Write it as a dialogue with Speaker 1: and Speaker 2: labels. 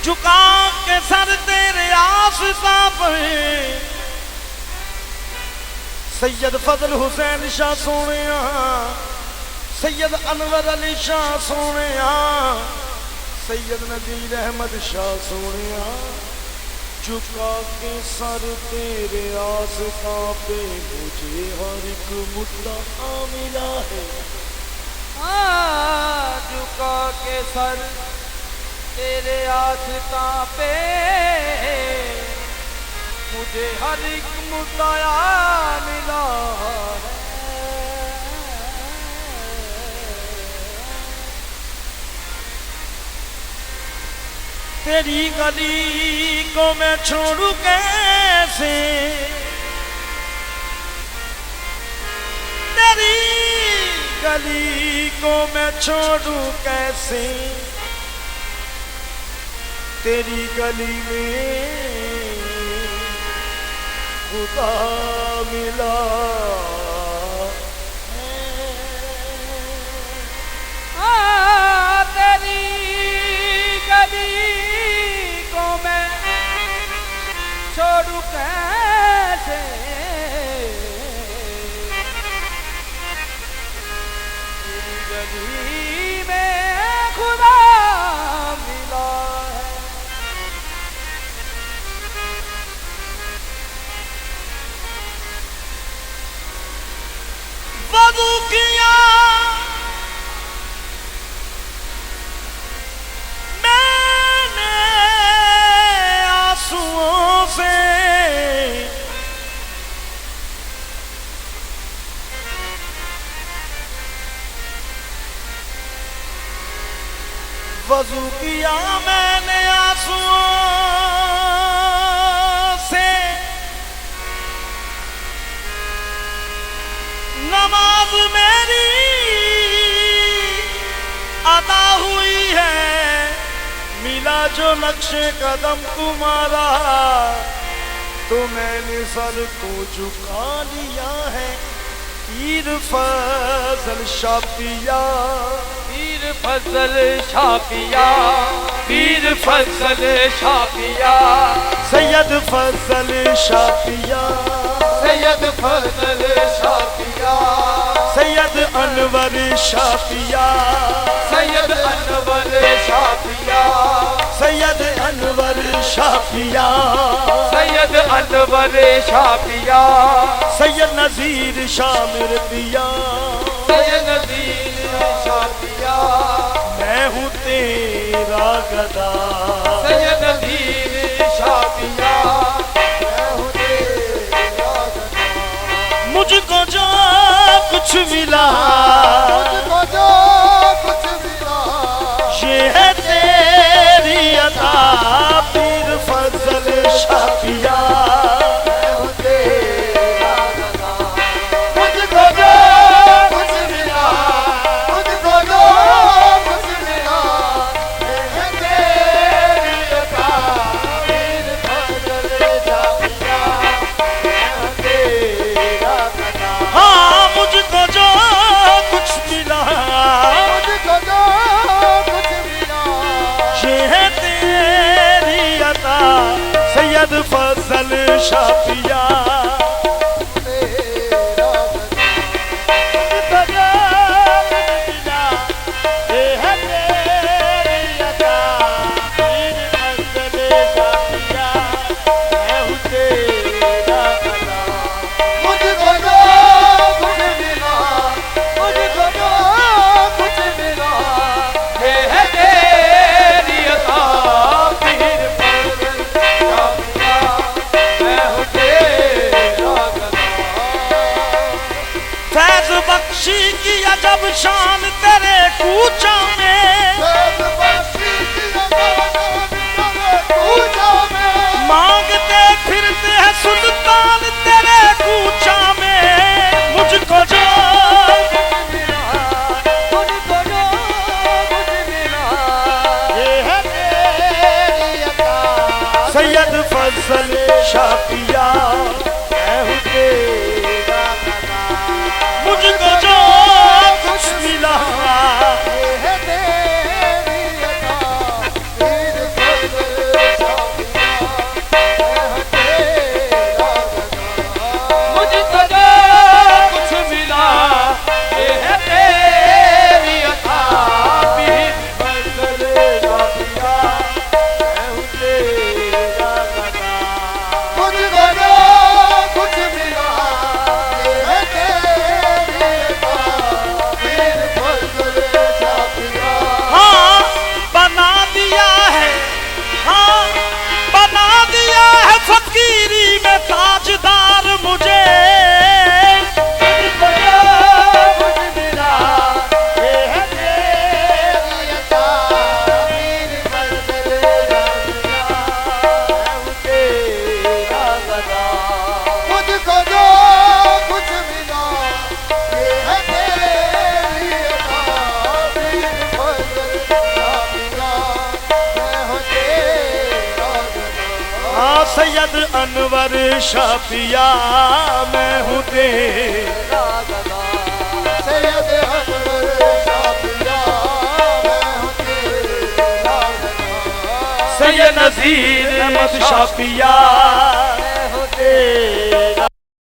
Speaker 1: झुका के सर तेरे आस्था पे सैयद फजल हुसैन शाह सोने, सैयद अनवर अली शाह सोने, सैयद नजीर अहमद शाह सोने, झुका के सर तेरे आस्था पे मुझे हर एक मुद्दा मिला है।
Speaker 2: झुका के सर तेरे आस्था पे मुझे हर एक मुद्दा मिला है।
Speaker 1: तेरी गली को मैं छोड़ू कैसे, तेरी गली को मैं छोड़ू कैसे, तेरी गली में खुदा मिला
Speaker 2: है। तेरी गली को मैं छोड़ू कैसे, तेरी गली में खुदा मिला है।
Speaker 1: वदू किया मैंने आंसुओं से, वजू किया मैंने आंसुओं से, नमाज मेरी अदा हुई है, मिला जो नक्शे कदम तुम्हारा तो मैंने सर को झुका लिया है। पीर फजल शाह पिया,
Speaker 2: पीर फजल शाह पिया, पीर फजल शाह पिया,
Speaker 1: सैयद फजल शाह पिया,
Speaker 2: सैयद फजल शाह पिया,
Speaker 1: सैयद अनवर शाह पिया,
Speaker 2: सैयद अनवर शाह पिया,
Speaker 1: सैयद अनवर शाह पिया,
Speaker 2: सैयद अनवर शाह पिया,
Speaker 1: सैयद नजीर शाह मेरे पिया,
Speaker 2: सैयद नजीर शाह पिया,
Speaker 1: मैं हूँ तेरा गदा,
Speaker 2: सैयद नजीर शाह पिया, मैं हूँ तेरा गदा।
Speaker 1: मुझको जो कुछ मिला,
Speaker 2: मुझको जो कुछ मिला,
Speaker 1: ये है तेरी अता, पीर फजल शाह पिया,
Speaker 2: मैं हूँ तेरा गदा। मुझको जो कुछ मिला, मुझको जो कुछ मिला, ये है तेरी अता, पीर फजल शाह पिया, मैं हूँ तेरा गदा।
Speaker 1: हाँ मुझको जो कुछ मिला,
Speaker 2: मुझको जो कुछ मिला,
Speaker 1: ये है तेरी अता, सैयद फजल शाह पिया,
Speaker 2: तेरा गदा।
Speaker 1: मुझको जो कुछ मिला, ये है तेरी अता, पीर फजल शाह पिया, मैं हूँ तेरा गदा।
Speaker 2: मुझको जो कुछ मिला, मुझको जो कुछ मिला, ये है तेरी अता, पीर फजल शाह पिया, मैं हूँ तेरा गदा।
Speaker 1: फैज बख्शी की अजब शान तेरे कूचा में,
Speaker 2: फैज़ बख्शी की अज़ान तेरे कूचा में,
Speaker 1: मांगते फिरते हैं सुल्तान तेरे कूचा में। मुझको जो
Speaker 2: मुझको जो कुछ मिला,
Speaker 1: ये है
Speaker 2: तेरी अता,
Speaker 1: सैयद फजल शाह पिया, मैं हूँ तेरा गदा। मुझको जो कुछ मिला,
Speaker 2: ये है तेरी अता, पीर फजल
Speaker 1: सैयद अनवर शाफिया मैं हूँ तेरा गदा।
Speaker 2: सैयद अनवर शाफिया मैं हूँ तेरा गदा।
Speaker 1: सैयद नज़ीर अहमद शाफिया मैं हूँ तेरा